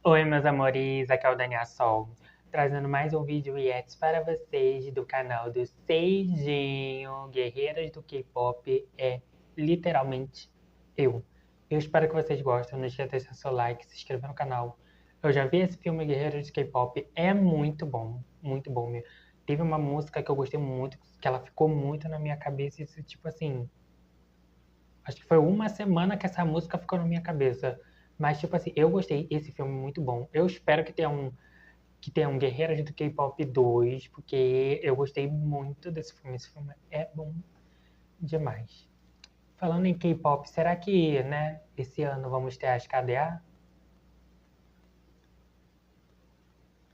Oi, meus amores, aqui é o Daniel Sol, trazendo mais um vídeo react para vocês do canal do Seijinho, Guerreiras do K-Pop, é literalmente eu. Eu espero que vocês gostem, não esqueça de deixar seu like, se inscrever no canal. Eu já vi esse filme Guerreiras do K-Pop, é muito bom mesmo. Teve uma música que eu gostei muito, que ela ficou muito na minha cabeça, isso tipo assim, acho que foi uma semana que essa música ficou na minha cabeça. Mas, tipo assim, eu gostei. Esse filme é muito bom. Eu espero que tenha um Guerreiras do K-Pop 2, porque eu gostei muito desse filme. Esse filme é bom demais. Falando em K-Pop, será que, né, esse ano vamos ter as KDA?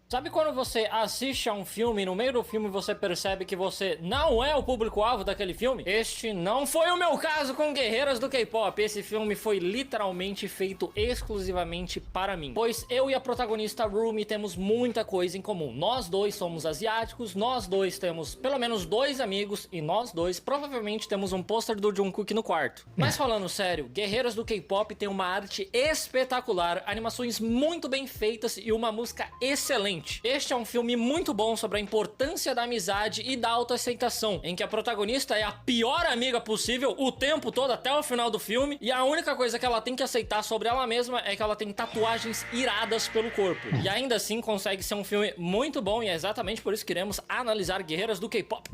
Sabe quando você assiste a um filme e no meio do filme você percebe que você não é o público-alvo daquele filme? Este não foi o meu caso com Guerreiras do K-Pop. Esse filme foi literalmente feito exclusivamente para mim, pois eu e a protagonista Rumi temos muita coisa em comum. Nós dois somos asiáticos, nós dois temos pelo menos 2 amigos e nós dois provavelmente temos um pôster do Jungkook no quarto. Mas falando sério, Guerreiras do K-Pop tem uma arte espetacular, animações muito bem feitas e uma música excelente. Este é um filme muito bom sobre a importância da amizade e da autoaceitação, em que a protagonista é a pior amiga possível o tempo todo até o final do filme, e a única coisa que ela tem que aceitar sobre ela mesma é que ela tem tatuagens iradas pelo corpo. E ainda assim consegue ser um filme muito bom, e é exatamente por isso que iremos analisar Guerreiras do K-Pop.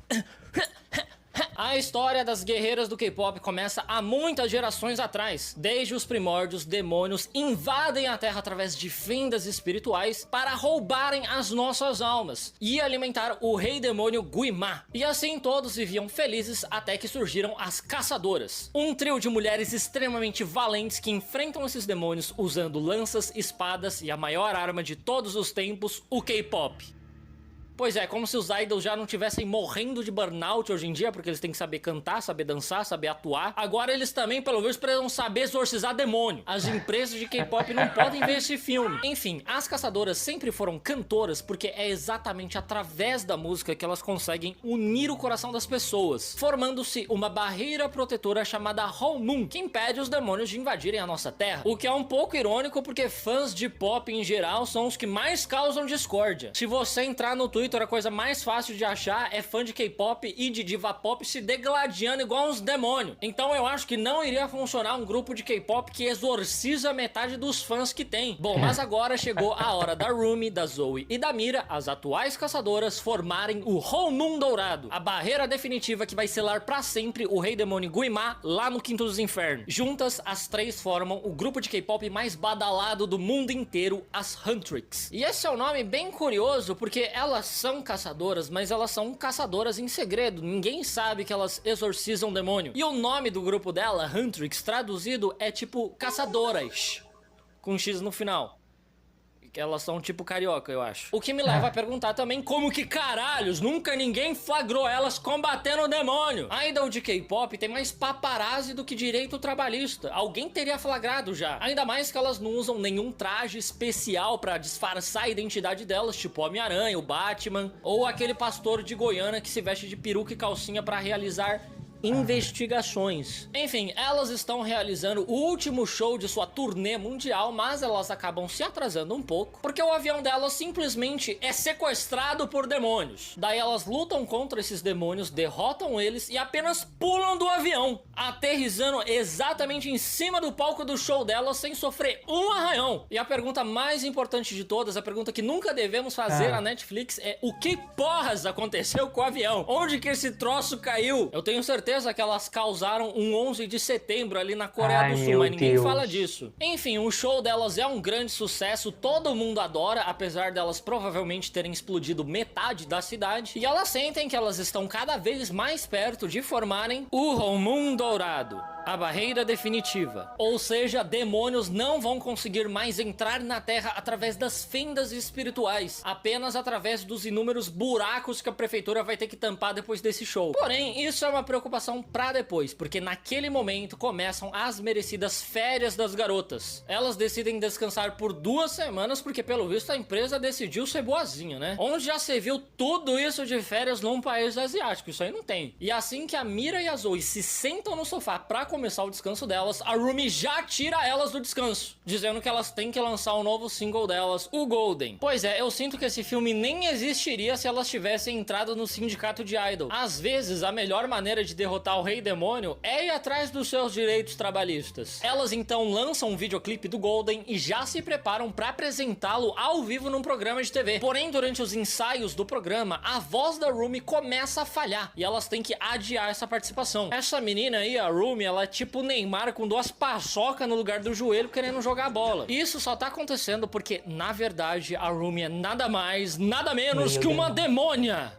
A história das guerreiras do K-pop começa há muitas gerações atrás. Desde os primórdios, demônios invadem a Terra através de fendas espirituais para roubarem as nossas almas e alimentar o rei demônio Guimá. E assim todos viviam felizes até que surgiram as caçadoras. Um trio de mulheres extremamente valentes que enfrentam esses demônios usando lanças, espadas e a maior arma de todos os tempos, o K-pop. Pois é, como se os idols já não estivessem morrendo de burnout hoje em dia, porque eles têm que saber cantar, saber dançar, saber atuar. Agora eles também, pelo visto, precisam saber exorcizar demônio. As empresas de K-pop não podem ver esse filme. Enfim, as caçadoras sempre foram cantoras, porque é exatamente através da música que elas conseguem unir o coração das pessoas, formando-se uma barreira protetora chamada Hallmoon, que impede os demônios de invadirem a nossa terra. O que é um pouco irônico, porque fãs de pop em geral são os que mais causam discórdia. Se você entrar no Twitter, a coisa mais fácil de achar é fã de K-pop e de diva pop se degladiando igual uns demônios. Então eu acho que não iria funcionar um grupo de K-pop que exorciza metade dos fãs que tem. Bom, mas agora chegou a hora da Rumi, da Zoe e da Mira, as atuais caçadoras, formarem o Hallmoon Dourado, a barreira definitiva que vai selar pra sempre o rei demônio Guimá lá no Quinto dos Infernos. Juntas, as 3 formam o grupo de K-pop mais badalado do mundo inteiro, as Huntrix. E esse é um nome bem curioso, porque elas são caçadoras, mas elas são caçadoras em segredo. Ninguém sabe que elas exorcizam demônio. E o nome do grupo dela, Huntrix, traduzido é tipo caçadoras, com X no final. Que elas são tipo carioca, eu acho. O que me leva a perguntar também como que caralhos nunca ninguém flagrou elas combatendo o demônio. A idol de K-pop tem mais paparazzi do que direito trabalhista. Alguém teria flagrado já. Ainda mais que elas não usam nenhum traje especial pra disfarçar a identidade delas, tipo Homem-Aranha, o Batman, ou aquele pastor de Goiânia que se veste de peruca e calcinha pra realizar investigações. Enfim, elas estão realizando o último show de sua turnê mundial, mas elas acabam se atrasando um pouco, porque o avião delas simplesmente é sequestrado por demônios. Daí elas lutam contra esses demônios, derrotam eles e apenas pulam do avião, aterrissando exatamente em cima do palco do show delas sem sofrer um arranhão. E a pergunta mais importante de todas, a pergunta que nunca devemos fazer à Netflix é: o que porras aconteceu com o avião? Onde que esse troço caiu? Eu tenho certeza que elas causaram um 11 de setembro ali na Coreia do Sul, mas ninguém fala disso. Enfim, o show delas é um grande sucesso, todo mundo adora, apesar delas provavelmente terem explodido metade da cidade, e elas sentem que elas estão cada vez mais perto de formarem o Hallmoon Dourado, a barreira definitiva. Ou seja, demônios não vão conseguir mais entrar na Terra através das fendas espirituais, apenas através dos inúmeros buracos que a prefeitura vai ter que tampar depois desse show. Porém, isso é uma preocupação pra depois, porque naquele momento começam as merecidas férias das garotas. Elas decidem descansar por 2 semanas, porque pelo visto a empresa decidiu ser boazinha, né? Onde já se viu tudo isso de férias num país asiático? Isso aí não tem. E assim que a Mira e a Zoe se sentam no sofá pra comer começar o descanso delas, a Rumi já tira elas do descanso, dizendo que elas têm que lançar o novo single delas, o Golden. Pois é, eu sinto que esse filme nem existiria se elas tivessem entrado no sindicato de idol. Às vezes, a melhor maneira de derrotar o Rei Demônio é ir atrás dos seus direitos trabalhistas. Elas então lançam um videoclipe do Golden e já se preparam pra apresentá-lo ao vivo num programa de TV. Porém, durante os ensaios do programa, a voz da Rumi começa a falhar e elas têm que adiar essa participação. Essa menina aí, a Rumi, ela é tipo o Neymar com duas paçocas no lugar do joelho querendo jogar bola. E isso só tá acontecendo porque, na verdade, a Rumi é nada mais, nada menos que uma demônia.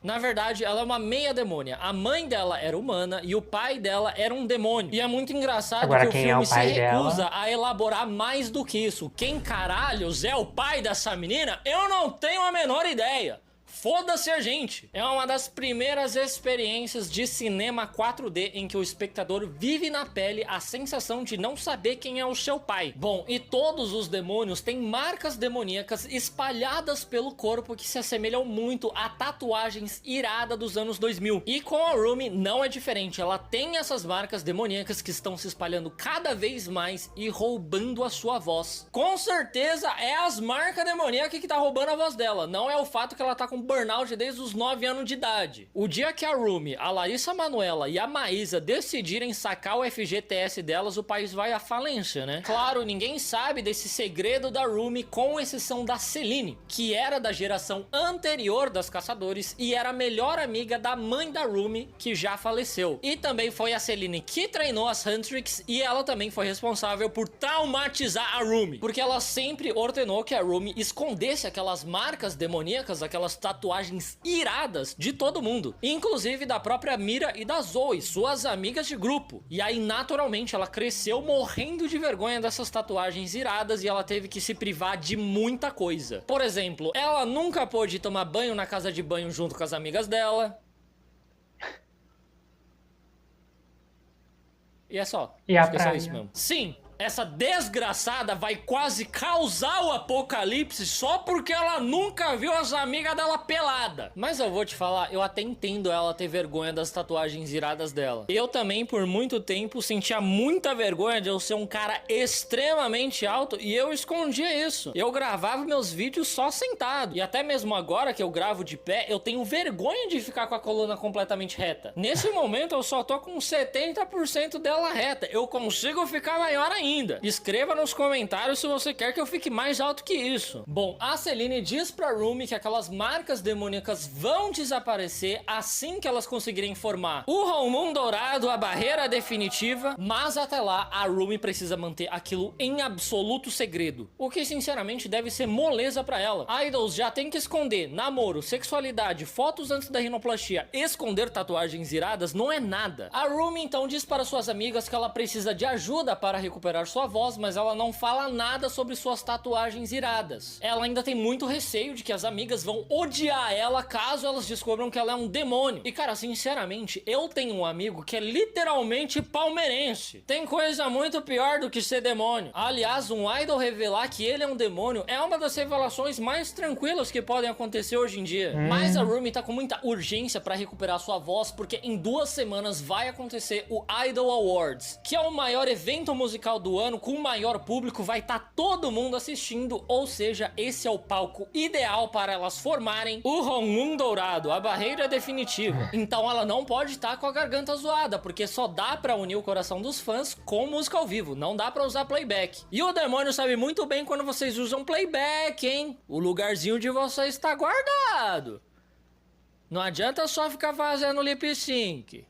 Na verdade, ela é uma meia demônia. A mãe dela era humana e o pai dela era um demônio. E é muito engraçado Agora, que o filme se recusa dela? a elaborar mais do que isso. Quem caralhos é o pai dessa menina? Eu não tenho a menor ideia. Foda-se a gente! É uma das primeiras experiências de cinema 4D em que o espectador vive na pele a sensação de não saber quem é o seu pai. Bom, e todos os demônios têm marcas demoníacas espalhadas pelo corpo que se assemelham muito a tatuagens iradas dos anos 2000. E com a Rumi não é diferente, ela tem essas marcas demoníacas que estão se espalhando cada vez mais e roubando a sua voz. Com certeza é as marcas demoníacas que tá roubando a voz dela, não é o fato que ela tá com burnout desde os 9 anos de idade. O dia que a Rumi, a Larissa Manoela e a Maísa decidirem sacar o FGTS delas, o país vai à falência, né? Claro, ninguém sabe desse segredo da Rumi, com exceção da Celine, que era da geração anterior das Caçadores e era a melhor amiga da mãe da Rumi, que já faleceu. E também foi a Celine que treinou as Huntrix e ela também foi responsável por traumatizar a Rumi, porque ela sempre ordenou que a Rumi escondesse aquelas marcas demoníacas, aquelas tatuagens iradas de todo mundo, inclusive da própria Mira e da Zoe, suas amigas de grupo. E aí, naturalmente, ela cresceu morrendo de vergonha dessas tatuagens iradas e ela teve que se privar de muita coisa. Por exemplo, ela nunca pôde tomar banho na casa de banho junto com as amigas dela. E é só. E a Acho que é só praia? isso mesmo. Sim. Essa desgraçada vai quase causar o apocalipse só porque ela nunca viu as amigas dela pelada. Mas eu vou te falar, eu até entendo ela ter vergonha das tatuagens iradas dela. Eu também, por muito tempo, sentia muita vergonha de eu ser um cara extremamente alto e eu escondia isso. Eu gravava meus vídeos só sentado. E até mesmo agora que eu gravo de pé, eu tenho vergonha de ficar com a coluna completamente reta. Nesse momento, eu só tô com 70% dela reta. Eu consigo ficar maior ainda. Escreva nos comentários se você quer que eu fique mais alto que isso. Bom, a Celine diz pra Rumi que aquelas marcas demoníacas vão desaparecer assim que elas conseguirem formar o Romum Dourado, a barreira definitiva, mas até lá a Rumi precisa manter aquilo em absoluto segredo, o que sinceramente deve ser moleza pra ela. Idols já tem que esconder namoro, sexualidade, fotos antes da rinoplastia, esconder tatuagens iradas não é nada. A Rumi então diz para suas amigas que ela precisa de ajuda para recuperar sua voz, mas ela não fala nada sobre suas tatuagens iradas. Ela ainda tem muito receio de que as amigas vão odiar ela caso elas descubram que ela é um demônio. E cara, sinceramente, eu tenho um amigo que é literalmente palmeirense. Tem coisa muito pior do que ser demônio. Aliás, um idol revelar que ele é um demônio é uma das revelações mais tranquilas que podem acontecer hoje em dia. Mas a Rumi tá com muita urgência pra recuperar sua voz, porque em 2 semanas vai acontecer o Idol Awards, que é o maior evento musical do ano com o maior público, vai estar todo mundo assistindo, ou seja, esse é o palco ideal para elas formarem o Romum Dourado, a barreira definitiva. Então ela não pode estar com a garganta zoada, porque só dá pra unir o coração dos fãs com música ao vivo, não dá pra usar playback. E o demônio sabe muito bem quando vocês usam playback, hein? O lugarzinho de vocês está guardado. Não adianta só ficar fazendo lip sync.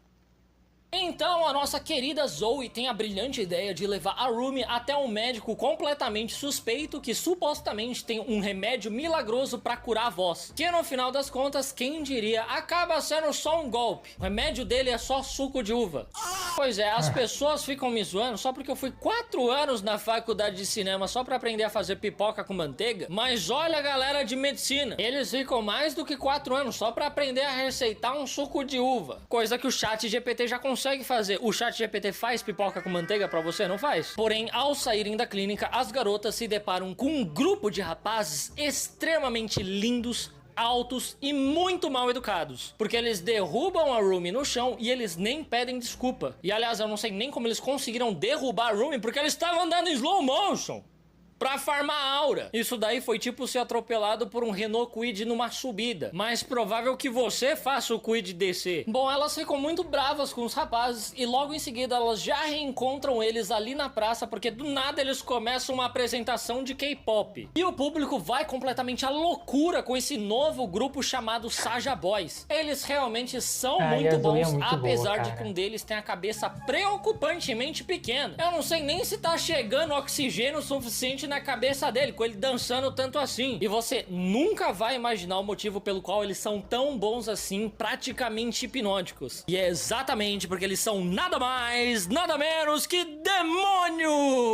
Então a nossa querida Zoe tem a brilhante ideia de levar a Rumi até um médico completamente suspeito que supostamente tem um remédio milagroso pra curar a voz, que no final das contas, quem diria, acaba sendo só um golpe. O remédio dele é só suco de uva. Pois é, as pessoas ficam me zoando só porque eu fui 4 anos na faculdade de cinema só pra aprender a fazer pipoca com manteiga, mas olha a galera de medicina, eles ficam mais do que 4 anos só pra aprender a receitar um suco de uva, coisa que o chat GPT já consegue fazer. O chat GPT faz pipoca com manteiga pra você, não faz? Porém, ao saírem da clínica, as garotas se deparam com um grupo de rapazes extremamente lindos, altos e muito mal educados. Porque eles derrubam a Rumi no chão e eles nem pedem desculpa. E aliás, eu não sei nem como eles conseguiram derrubar a Rumi, porque eles estavam andando em slow motion pra farmar aura. Isso daí foi tipo ser atropelado por um Renault Kwid numa subida. Mais provável que você faça o Kwid descer. Bom, elas ficam muito bravas com os rapazes e logo em seguida elas já reencontram eles ali na praça, porque do nada eles começam uma apresentação de K-pop. E o público vai completamente à loucura com esse novo grupo chamado Saja Boys. Eles realmente são muito bons, apesar de que um deles tem a cabeça preocupantemente pequena. Eu não sei nem se tá chegando oxigênio suficiente na cabeça dele, com ele dançando tanto assim. E você nunca vai imaginar o motivo pelo qual eles são tão bons assim, praticamente hipnóticos. E é exatamente porque eles são nada mais, nada menos que demônios!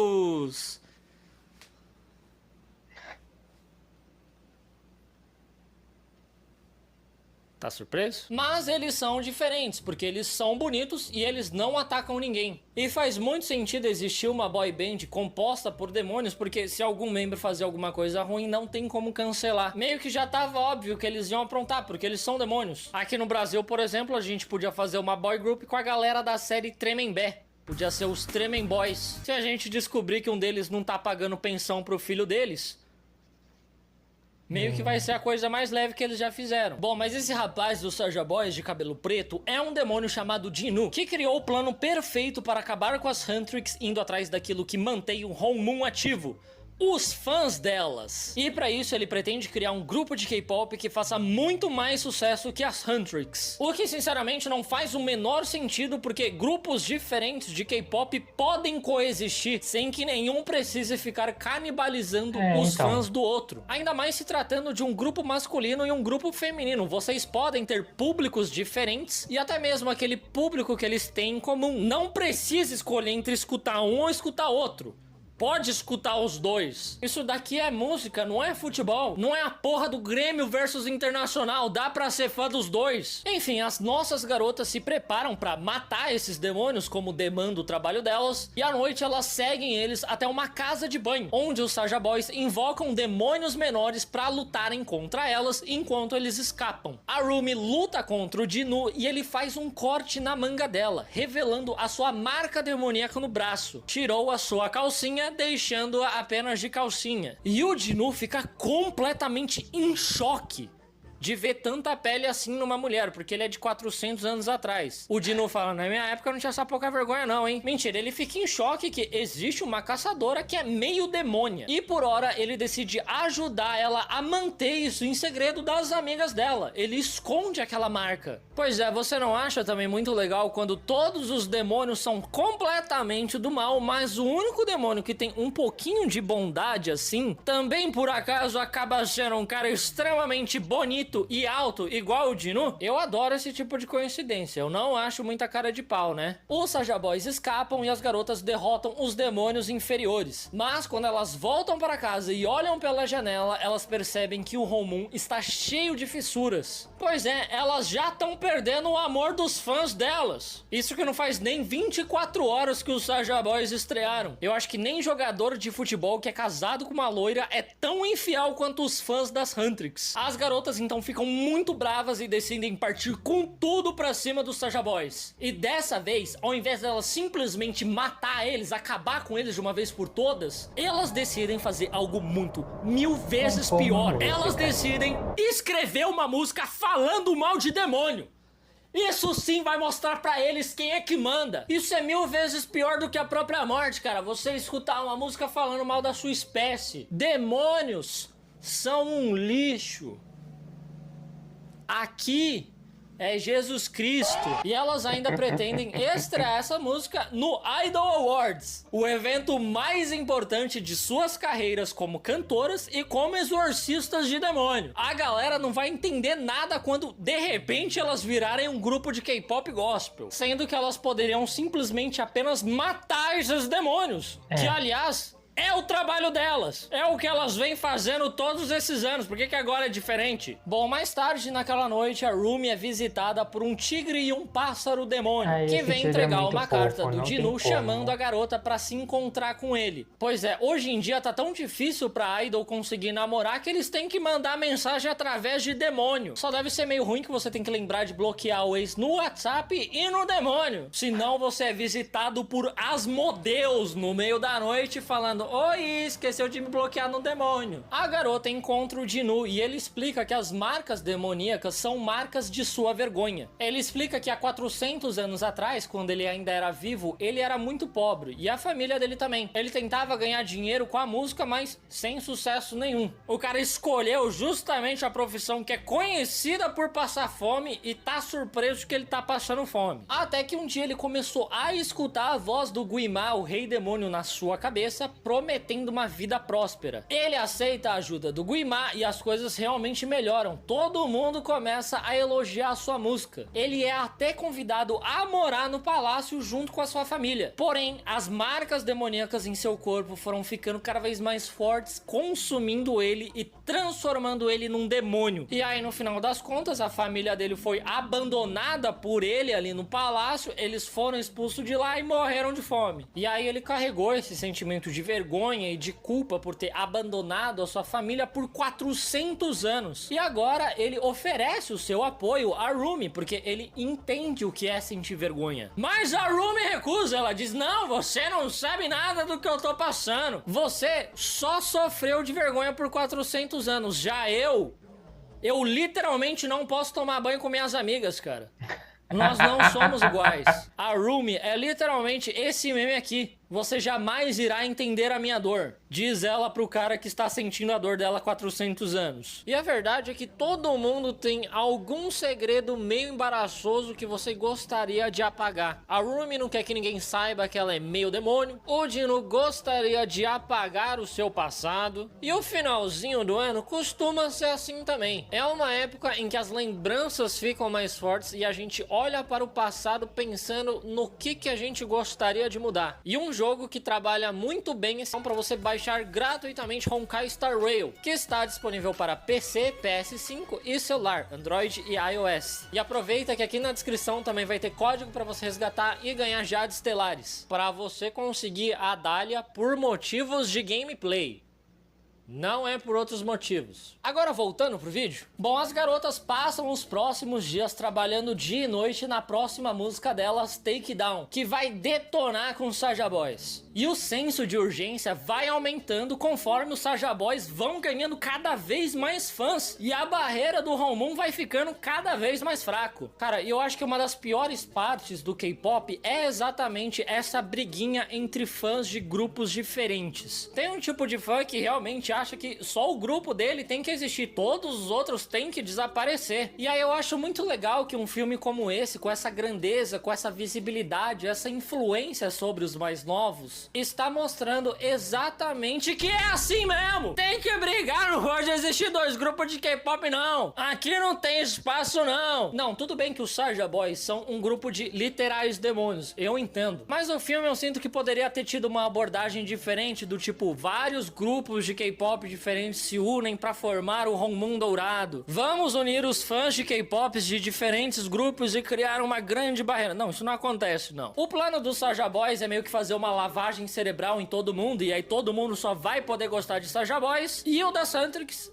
Tá surpreso? Mas eles são diferentes, porque eles são bonitos e eles não atacam ninguém. E faz muito sentido existir uma boy band composta por demônios, porque se algum membro fazer alguma coisa ruim, não tem como cancelar. Meio que já tava óbvio que eles iam aprontar, porque eles são demônios. Aqui no Brasil, por exemplo, a gente podia fazer uma boy group com a galera da série Tremembé. Podia ser os Tremem Boys. Se a gente descobrir que um deles não tá pagando pensão pro filho deles, meio que vai ser a coisa mais leve que eles já fizeram. Bom, mas esse rapaz do Saja Boys de cabelo preto é um demônio chamado Dinu, que criou o plano perfeito para acabar com as Huntrix, indo atrás daquilo que mantém o Honmun ativo: os fãs delas. E pra isso ele pretende criar um grupo de K-pop que faça muito mais sucesso que as Huntrix. O que sinceramente não faz o menor sentido, porque grupos diferentes de K-pop podem coexistir sem que nenhum precise ficar canibalizando os fãs do outro. Ainda mais se tratando de um grupo masculino e um grupo feminino. Vocês podem ter públicos diferentes e até mesmo aquele público que eles têm em comum. Não precisa escolher entre escutar um ou escutar outro. Pode escutar os dois. Isso daqui é música, não é futebol. Não é a porra do Grêmio versus Internacional. Dá pra ser fã dos dois. Enfim, as nossas garotas se preparam pra matar esses demônios, como demanda o trabalho delas. E à noite elas seguem eles até uma casa de banho, onde os Saja Boys invocam demônios menores pra lutarem contra elas enquanto eles escapam. A Rumi luta contra o Dinu e ele faz um corte na manga dela, revelando a sua marca demoníaca no braço. Tirou a sua calcinha, deixando-a apenas de calcinha. E o Dinu fica completamente em choque de ver tanta pele assim numa mulher, porque ele é de 400 anos atrás. O Dinu fala: na minha época não tinha essa pouca vergonha não, hein? Mentira, ele fica em choque que existe uma caçadora que é meio demônia. E por hora ele decide ajudar ela a manter isso em segredo das amigas dela. Ele esconde aquela marca. Pois é, você não acha também muito legal quando todos os demônios são completamente do mal, mas o único demônio que tem um pouquinho de bondade assim, também por acaso acaba sendo um cara extremamente bonito e alto, igual o Dinu? Eu adoro esse tipo de coincidência. Eu não acho muita cara de pau, né? Os Saja Boys escapam e as garotas derrotam os demônios inferiores. Mas quando elas voltam para casa e olham pela janela, elas percebem que o Honmun está cheio de fissuras. Pois é, elas já estão perdendo o amor dos fãs delas. Isso que não faz nem 24 horas que os Saja Boys estrearam. Eu acho que nem jogador de futebol que é casado com uma loira é tão infiel quanto os fãs das Huntrix. As garotas então ficam muito bravas e decidem partir com tudo pra cima dos Saja Boys. E dessa vez, ao invés delas simplesmente matar eles, acabar com eles de uma vez por todas, elas decidem fazer algo muito, 1000 vezes pior. Elas decidem escrever uma música falando mal de demônio. Isso sim vai mostrar pra eles quem é que manda. Isso é 1000 vezes pior do que a própria morte, cara. Você escutar uma música falando mal da sua espécie. Demônios são um lixo. Aqui é Jesus Cristo. E elas ainda pretendem estrear essa música no Idol Awards, o evento mais importante de suas carreiras como cantoras e como exorcistas de demônio. A galera não vai entender nada quando de repente elas virarem um grupo de K-pop gospel, sendo que elas poderiam simplesmente apenas matar esses demônios, que aliás É o trabalho delas. É o que elas vêm fazendo todos esses anos. Por que que agora é diferente? Bom, mais tarde naquela noite, a Rumi é visitada por um tigre e um pássaro demônio, que vem entregar uma carta do Dinu chamando a garota pra se encontrar com ele. Pois é, hoje em dia tá tão difícil pra idol conseguir namorar que eles têm que mandar mensagem através de demônio. Só deve ser meio ruim que você tem que lembrar de bloquear o ex no WhatsApp e no demônio. Senão você é visitado por Asmodeus no meio da noite falando: oi, esqueceu de me bloquear no demônio. A garota encontra o Dinu e ele explica que as marcas demoníacas são marcas de sua vergonha. Ele explica que há 400 anos atrás, quando ele ainda era vivo, ele era muito pobre e a família dele também. Ele tentava ganhar dinheiro com a música, mas sem sucesso nenhum. O cara escolheu justamente a profissão que é conhecida por passar fome e tá surpreso que ele tá passando fome. Até que um dia ele começou a escutar a voz do Guimá, o rei demônio, na sua cabeça, prometendo uma vida próspera. Ele aceita a ajuda do Guimá e as coisas realmente melhoram. Todo mundo começa a elogiar a sua música. Ele é até convidado a morar no palácio junto com a sua família. Porém, as marcas demoníacas em seu corpo foram ficando cada vez mais fortes, consumindo ele e transformando ele num demônio. E aí, no final das contas, a família dele foi abandonada por ele ali no palácio, eles foram expulsos de lá e morreram de fome. E aí ele carregou esse sentimento de vergonha e de culpa por ter abandonado a sua família por 400 anos. E agora ele oferece o seu apoio a Rumi, porque ele entende o que é sentir vergonha. Mas a Rumi recusa, ela diz: não, você não sabe nada do que eu tô passando. Você só sofreu de vergonha por 400 anos. Já eu literalmente não posso tomar banho com minhas amigas, cara. Nós não somos iguais. A Rumi é literalmente esse meme aqui. Você jamais irá entender a minha dor, diz ela pro cara que está sentindo a dor dela há 400 anos. E a verdade é que todo mundo tem algum segredo meio embaraçoso que você gostaria de apagar. A Rumi não quer que ninguém saiba que ela é meio demônio. O Dinu gostaria de apagar o seu passado. E o finalzinho do ano costuma ser assim também. É uma época em que as lembranças ficam mais fortes e a gente olha para o passado pensando no que a gente gostaria de mudar. E um jogo que trabalha muito bem esse para você baixar gratuitamente, Honkai Star Rail, que está disponível para PC, PS5 e celular, Android e iOS. E aproveita que aqui na descrição também vai ter código para você resgatar e ganhar Jades Estelares, para você conseguir a Dália por motivos de gameplay. Não é por outros motivos. Agora voltando pro vídeo. Bom, as garotas passam os próximos dias trabalhando dia e noite na próxima música delas, Take Down, que vai detonar com os Saja Boys. E o senso de urgência vai aumentando conforme os Saja Boys vão ganhando cada vez mais fãs. E a barreira do Hongmoon vai ficando cada vez mais fraco. Cara, eu acho que uma das piores partes do K-pop é exatamente essa briguinha entre fãs de grupos diferentes. Tem um tipo de fã que realmente acha que só o grupo dele tem que existir, todos os outros têm que desaparecer. E aí eu acho muito legal que um filme como esse, com essa grandeza, com essa visibilidade, essa influência sobre os mais novos, está mostrando exatamente que é assim mesmo. Tem que brigar, não pode existir dois grupos de K-pop não. Aqui não tem espaço não. Não, tudo bem que os Saja Boys são um grupo de literais demônios, eu entendo. Mas o filme eu sinto que poderia ter tido uma abordagem diferente, do tipo, vários grupos de K-pop diferentes se unem para formar o Hongmoon Dourado. Vamos unir os fãs de K-pop de diferentes grupos e criar uma grande barreira. Não, isso não acontece, não. O plano dos Saja Boys é meio que fazer uma lavagem cerebral em todo mundo, e aí todo mundo só vai poder gostar de Saja Boys. E o da Santrix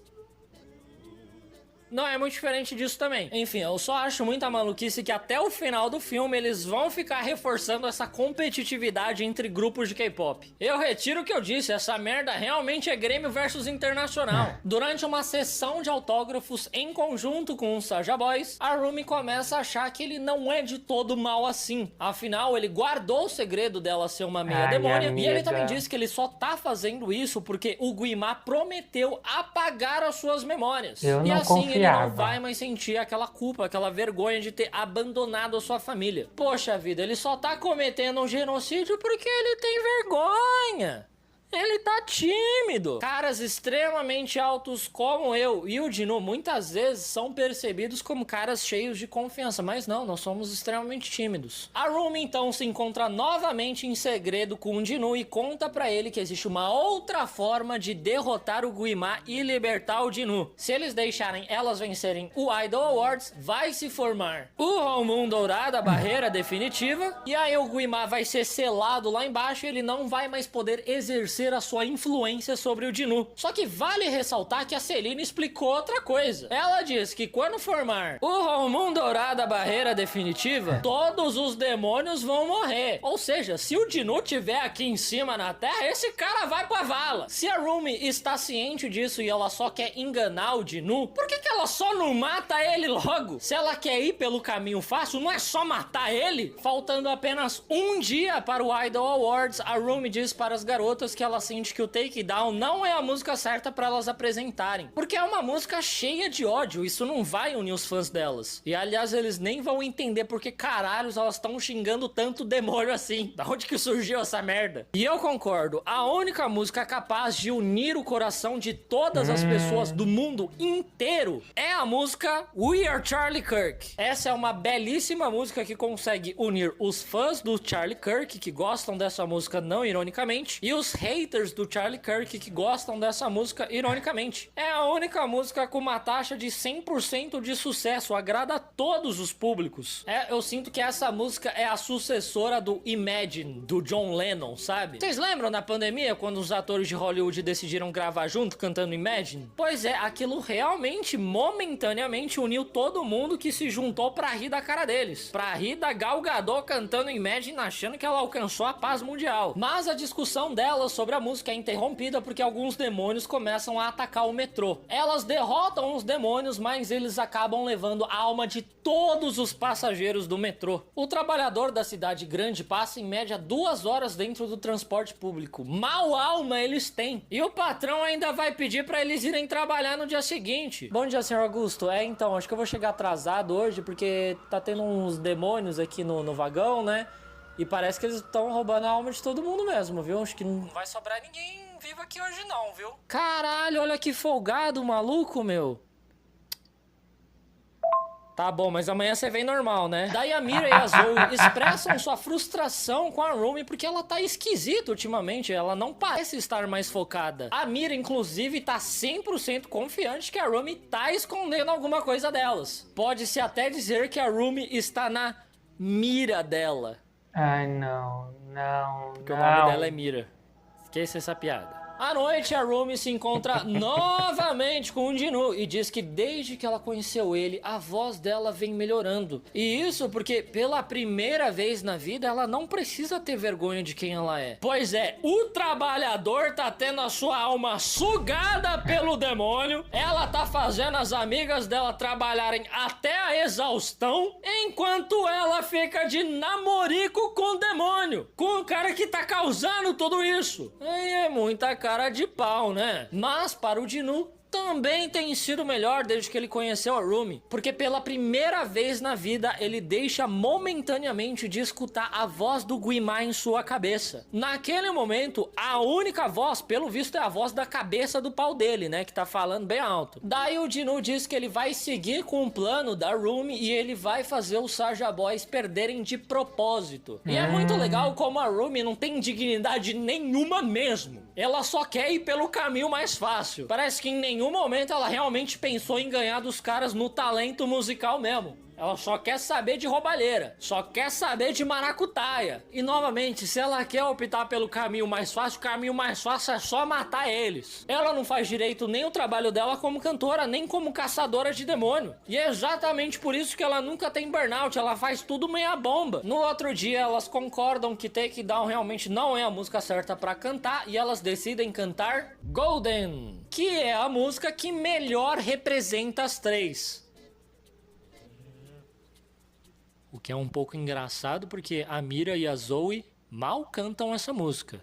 não é muito diferente disso também. Enfim, eu só acho muita maluquice que até o final do filme eles vão ficar reforçando essa competitividade entre grupos de K-pop. Eu retiro o que eu disse, essa merda realmente é Grêmio versus Internacional. Durante uma sessão de autógrafos em conjunto com os Saja Boys, a Rumi começa a achar que ele não é de todo mal assim. Afinal, ele guardou o segredo dela ser uma meia demônia, e ele também disse que ele só tá fazendo isso porque o Guimá prometeu apagar as suas memórias. Eu e não assim confiava. Ele não vai mais sentir aquela culpa, aquela vergonha de ter abandonado a sua família. Poxa vida, ele só tá cometendo um genocídio porque ele tem vergonha. Ele tá tímido. Caras extremamente altos como eu e o Jinu muitas vezes são percebidos como caras cheios de confiança, mas não, nós somos extremamente tímidos. A Rumi então se encontra novamente em segredo com o Jinu e conta pra ele que existe uma outra forma de derrotar o Guimá e libertar o Jinu. Se eles deixarem elas vencerem o Idol Awards, vai se formar o Homon Dourado, a barreira definitiva, e aí o Guimá vai ser selado lá embaixo e ele não vai mais poder exercer a sua influência sobre o Jinu. Só que vale ressaltar que a Celine explicou outra coisa. Ela diz que quando formar o Homon Dourado, a barreira definitiva, todos os demônios vão morrer. Ou seja, se o Jinu tiver aqui em cima na Terra, esse cara vai pra vala. Se a Rumi está ciente disso e ela só quer enganar o Jinu, por que ela só não mata ele logo? Se ela quer ir pelo caminho fácil, não é só matar ele? Faltando apenas um dia para o Idol Awards, a Rumi diz para as garotas que ela sente que o Takedown não é a música certa para elas apresentarem, porque é uma música cheia de ódio, isso não vai unir os fãs delas. E aliás, eles nem vão entender porque caralhos elas estão xingando tanto demônio assim. Da onde que surgiu essa merda? E eu concordo, a única música capaz de unir o coração de todas as pessoas do mundo inteiro é a música We Are Charlie Kirk. Essa é uma belíssima música que consegue unir os fãs do Charlie Kirk, que gostam dessa música não ironicamente, e os haters do Charlie Kirk, que gostam dessa música ironicamente. É a única música com uma taxa de 100% de sucesso, agrada a todos os públicos. Eu sinto que essa música é a sucessora do Imagine, do John Lennon, sabe? Vocês lembram na pandemia, quando os atores de Hollywood decidiram gravar junto, cantando Imagine? Pois é, aquilo realmente, momentaneamente, uniu todo mundo que se juntou pra rir da cara deles. Pra rir da Gal Gadot cantando Imagine, achando que ela alcançou a paz mundial. Mas a discussão delas sobre a música é interrompida porque alguns demônios começam a atacar o metrô. Elas derrotam os demônios, mas eles acabam levando a alma de todos os passageiros do metrô. O trabalhador da cidade grande passa em média 2 horas dentro do transporte público. Mal alma eles têm. E o patrão ainda vai pedir pra eles irem trabalhar no dia seguinte. Bom dia, senhor Augusto. Então, acho que eu vou chegar atrasado hoje porque tá tendo uns demônios aqui no vagão, né? E parece que eles estão roubando a alma de todo mundo mesmo, viu? Acho que não vai sobrar ninguém vivo aqui hoje não, viu? Caralho, olha que folgado, maluco, meu. Tá bom, mas amanhã você vem normal, né? Daí a Mira e a Zoe expressam sua frustração com a Rumi porque ela tá esquisita ultimamente, ela não parece estar mais focada. A Mira, inclusive, tá 100% confiante que a Rumi tá escondendo alguma coisa delas. Pode-se até dizer que a Rumi está na mira dela. Ai, não, não, Porque não. o nome dela é Mira. Esqueça essa piada. À noite, a Rumi se encontra novamente com o Jinu e diz que desde que ela conheceu ele, a voz dela vem melhorando. E isso porque pela primeira vez na vida, ela não precisa ter vergonha de quem ela é. Pois é, o trabalhador tá tendo a sua alma sugada pelo demônio, ela tá fazendo as amigas dela trabalharem até a exaustão, enquanto ela fica de namorico com o demônio, com o cara que tá causando tudo isso. Aí é muita cara de pau, né? Mas para o Jinu também tem sido melhor desde que ele conheceu a Rumi, porque pela primeira vez na vida ele deixa momentaneamente de escutar a voz do Guimá em sua cabeça. Naquele momento, a única voz, pelo visto, é a voz da cabeça do pau dele, né, que tá falando bem alto. Daí o Jinu diz que ele vai seguir com o plano da Rumi e ele vai fazer os Saja Boys perderem de propósito. E é muito legal como a Rumi não tem dignidade nenhuma mesmo. Ela só quer ir pelo caminho mais fácil. Parece que em nenhum momento ela realmente pensou em ganhar dos caras no talento musical mesmo. Ela só quer saber de roubalheira, só quer saber de maracutaia. E novamente, se ela quer optar pelo caminho mais fácil, o caminho mais fácil é só matar eles. Ela não faz direito nem o trabalho dela como cantora, nem como caçadora de demônio. E é exatamente por isso que ela nunca tem burnout, ela faz tudo meia bomba. No outro dia, elas concordam que Takedown realmente não é a música certa pra cantar e elas decidem cantar Golden, que é a música que melhor representa as três. O que é um pouco engraçado porque a Mira e a Zoe mal cantam essa música.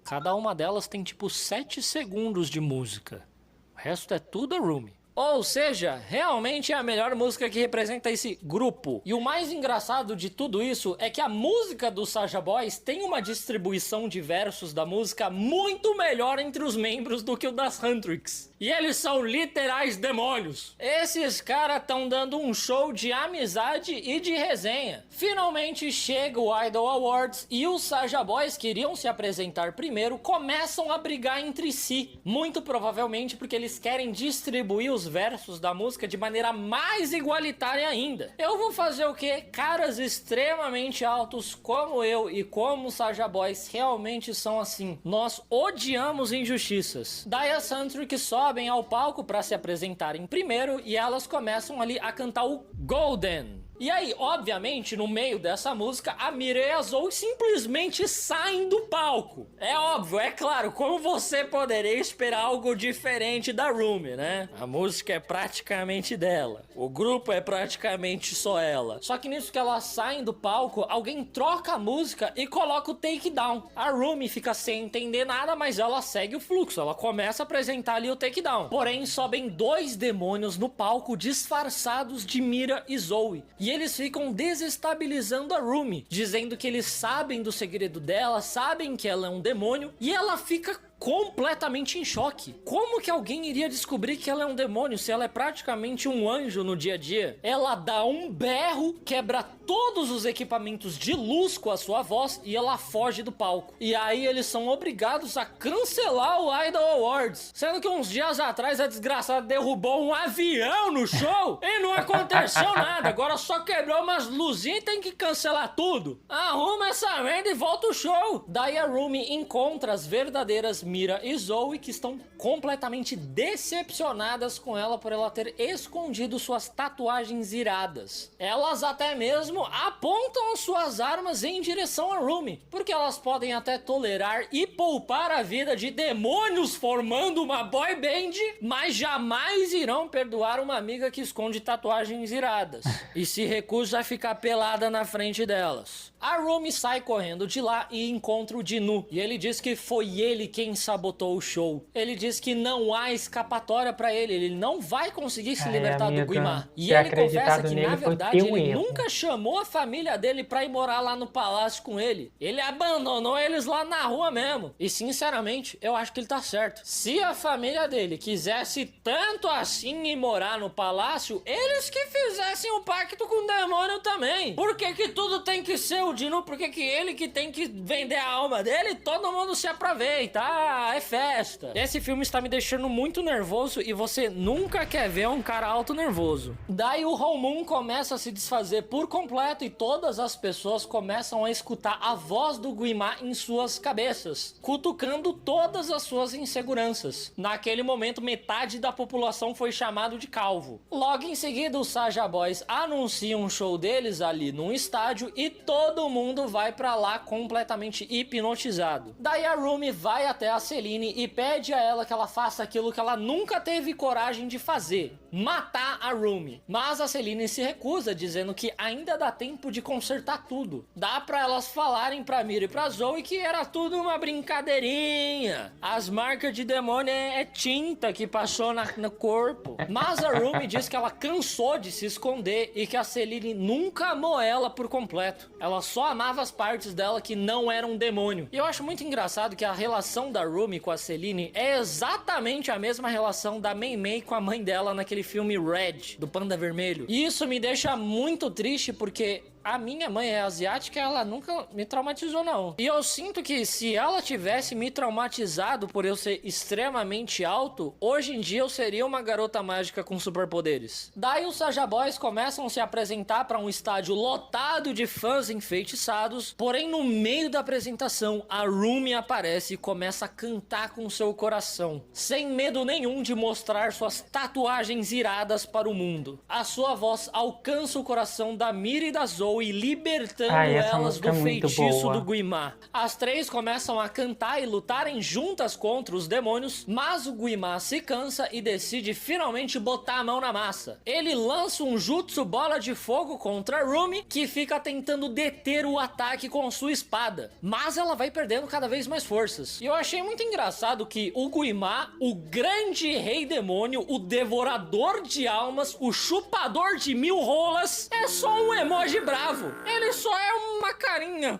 Cada uma delas tem tipo 7 segundos de música. O resto é tudo a Rumi. Ou seja, realmente é a melhor música que representa esse grupo. E o mais engraçado de tudo isso é que a música do Saja Boys tem uma distribuição de versos da música muito melhor entre os membros do que o das Huntrix. E eles são literais demônios. Esses caras estão dando um show de amizade e de resenha. Finalmente chega o Idol Awards e os Saja Boys, que iriam se apresentar primeiro, começam a brigar entre si. Muito provavelmente porque eles querem distribuir os versos da música de maneira mais igualitária ainda. Eu vou fazer o quê? Caras extremamente altos como eu e como os Saja Boys realmente são assim. Nós odiamos injustiças. Daí as Huntrix sobem ao palco para se apresentarem primeiro e elas começam ali a cantar o Golden. E aí, obviamente, no meio dessa música, a Mira e a Zoe simplesmente saem do palco. É óbvio, é claro, como você poderia esperar algo diferente da Rumi, né? A música é praticamente dela. O grupo é praticamente só ela. Só que nisso que elas saem do palco, alguém troca a música e coloca o takedown. A Rumi fica sem entender nada, mas ela segue o fluxo. Ela começa a apresentar ali o takedown. Porém, sobem 2 demônios no palco disfarçados de Mira e Zoe. E eles ficam desestabilizando a Rumi, dizendo que eles sabem do segredo dela, sabem que ela é um demônio, e ela fica completamente em choque. Como que alguém iria descobrir que ela é um demônio se ela é praticamente um anjo no dia a dia? Ela dá um berro, quebra todos os equipamentos de luz com a sua voz e ela foge do palco. E aí eles são obrigados a cancelar o Idol Awards, sendo que uns dias atrás a desgraçada derrubou um avião no show e não aconteceu nada. Agora só quebrou umas luzinhas e tem que cancelar tudo. Arruma essa merda e volta o show. Daí a Rumi encontra as verdadeiras Mira e Zoe, que estão completamente decepcionadas com ela por ela ter escondido suas tatuagens iradas. Elas até mesmo apontam as suas armas em direção a Rumi, porque elas podem até tolerar e poupar a vida de demônios formando uma boy band, mas jamais irão perdoar uma amiga que esconde tatuagens iradas e se recusa a ficar pelada na frente delas. A Rumi sai correndo de lá e encontra o Dinu, e ele diz que foi ele quem sabotou o show. Ele diz que não há escapatória pra ele, ele não vai conseguir se libertar amiga, do Guimar. E ter ele confessa acreditado que, nele na foi verdade, teu ele erro. nunca chamou a família dele pra ir morar lá no palácio com ele. Ele abandonou eles lá na rua mesmo. E, sinceramente, eu acho que ele tá certo. Se a família dele quisesse tanto assim ir morar no palácio, eles que fizessem o pacto com o demônio também. Por que que tudo tem que ser o Dinu? Por que que ele que tem que vender a alma dele? Todo mundo se aproveita. Ah, é festa. Esse filme está me deixando muito nervoso e você nunca quer ver um cara alto nervoso. Daí o Hong-moon começa a se desfazer por completo e todas as pessoas começam a escutar a voz do Guimar em suas cabeças, cutucando todas as suas inseguranças. Naquele momento, metade da população foi chamado de calvo. Logo em seguida, os Saja Boys anunciam um show deles ali num estádio e todo mundo vai pra lá completamente hipnotizado. Daí a Rumi vai até a Celine e pede a ela que ela faça aquilo que ela nunca teve coragem de fazer: matar a Rumi. Mas a Celine se recusa, dizendo que ainda dá tempo de consertar tudo. Dá pra elas falarem pra Mira e pra Zoe que era tudo uma brincadeirinha. As marcas de demônio é tinta que passou no corpo. Mas a Rumi diz que ela cansou de se esconder e que a Celine nunca amou ela por completo. Ela só amava as partes dela que não eram demônio. E eu acho muito engraçado que a relação da Rumi com a Celine é exatamente a mesma relação da Mei Mei com a mãe dela naquele filme Red, do Panda Vermelho. E isso me deixa muito triste porque a minha mãe é asiática e ela nunca me traumatizou, não. E eu sinto que se ela tivesse me traumatizado por eu ser extremamente alto, hoje em dia eu seria uma garota mágica com superpoderes. Daí os Saja Boys começam a se apresentar para um estádio lotado de fãs enfeitiçados, porém no meio da apresentação, a Rumi aparece e começa a cantar com seu coração, sem medo nenhum de mostrar suas tatuagens iradas para o mundo. A sua voz alcança o coração da Mira e da Zoe, Zoe libertando Ai, essa elas música do é muito feitiço boa. do Guimá. As três começam a cantar e lutarem juntas contra os demônios, mas o Guimá se cansa e decide finalmente botar a mão na massa. Ele lança um jutsu bola de fogo contra a Rumi, que fica tentando deter o ataque com sua espada, mas ela vai perdendo cada vez mais forças. E eu achei muito engraçado que o Guimá, o grande rei demônio, o devorador de almas, o chupador de 1000 rolas, é só um emoji bravo. Ele só é uma carinha.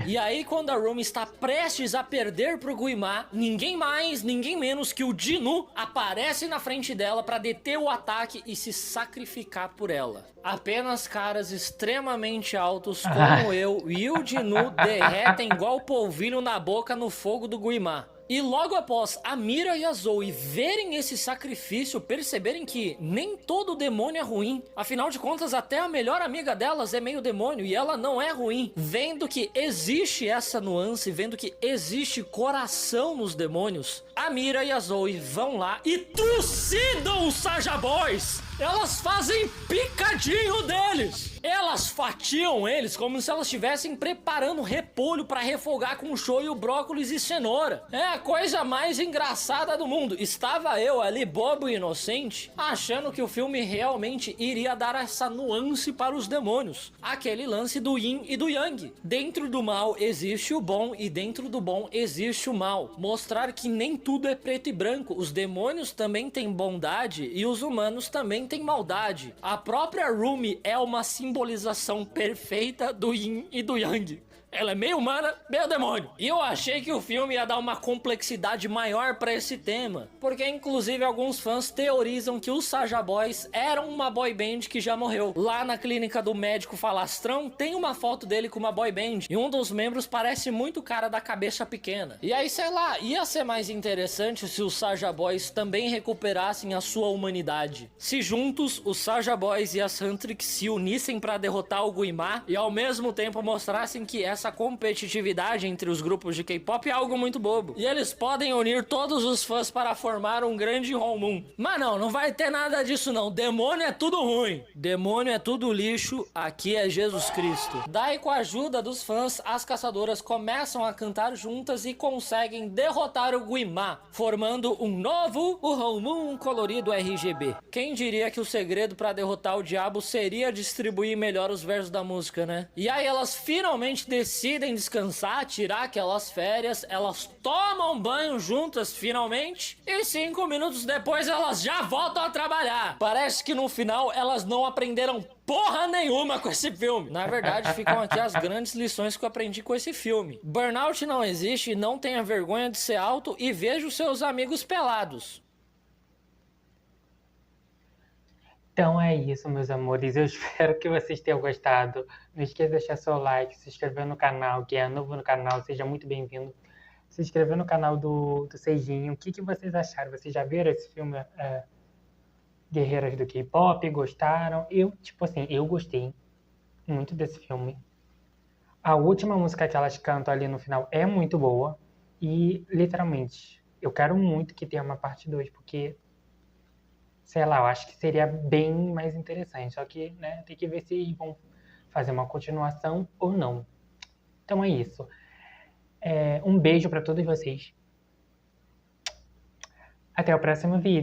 E aí, quando a Rumi está prestes a perder pro Guimá, ninguém mais, ninguém menos que o Dinu aparece na frente dela para deter o ataque e se sacrificar por ela. Apenas caras extremamente altos como eu e o Dinu derretem igual polvilho na boca no fogo do Guimá. E logo após a Mira e a Zoe verem esse sacrifício, perceberem que nem todo demônio é ruim. Afinal de contas, até a melhor amiga delas é meio demônio e ela não é ruim. Vendo que existe essa nuance, vendo que existe coração nos demônios, a Mira e a Zoe vão lá e trucidam os Saja Boys. Elas fazem picadinho deles. Elas fatiam eles como se elas estivessem preparando repolho para refogar com shoyu, brócolis e cenoura. É a coisa mais engraçada do mundo. Estava eu ali, bobo e inocente, achando que o filme realmente iria dar essa nuance para os demônios. Aquele lance do yin e do yang. Dentro do mal existe o bom e dentro do bom existe o mal. Mostrar que nem tudo é preto e branco. Os demônios também têm bondade e os humanos também têm maldade. A própria Rumi é uma simbolização perfeita do yin e do yang. Ela é meio humana, meio demônio. E eu achei que o filme ia dar uma complexidade maior pra esse tema, porque inclusive alguns fãs teorizam que os Saja Boys eram uma boy band que já morreu. Lá na clínica do médico falastrão tem uma foto dele com uma boy band e um dos membros parece muito o cara da cabeça pequena. E aí, sei lá, ia ser mais interessante se os Saja Boys também recuperassem a sua humanidade. Se juntos os Saja Boys e as Huntrix se unissem pra derrotar o Guimá e ao mesmo tempo mostrassem que essa competitividade entre os grupos de K-pop é algo muito bobo. E eles podem unir todos os fãs para formar um grande Homun. Mas não vai ter nada disso não. Demônio é tudo ruim. Demônio é tudo lixo. Aqui é Jesus Cristo. Daí, com a ajuda dos fãs, as caçadoras começam a cantar juntas e conseguem derrotar o Guimá, formando um novo Homun colorido RGB. Quem diria que o segredo para derrotar o diabo seria distribuir melhor os versos da música, né? E aí elas finalmente decidem descansar, tirar aquelas férias, elas tomam banho juntas finalmente e 5 minutos depois elas já voltam a trabalhar. Parece que no final elas não aprenderam porra nenhuma com esse filme. Na verdade, ficam aqui as grandes lições que eu aprendi com esse filme. Burnout não existe, não tenha vergonha de ser alto e veja os seus amigos pelados. Então é isso, meus amores. Eu espero que vocês tenham gostado. Não esqueça de deixar seu like, se inscrever no canal. Quem é novo no canal, seja muito bem-vindo. Se inscrever no canal do Seijinho. O que vocês acharam? Vocês já viram esse filme Guerreiras do K-pop? Gostaram? Eu gostei muito desse filme. A última música que elas cantam ali no final é muito boa. E, literalmente, eu quero muito que tenha uma parte 2, porque... sei lá, eu acho que seria bem mais interessante. Só que, né, tem que ver se vão fazer uma continuação ou não. Então é isso. Um beijo para todos vocês. Até o próximo vídeo.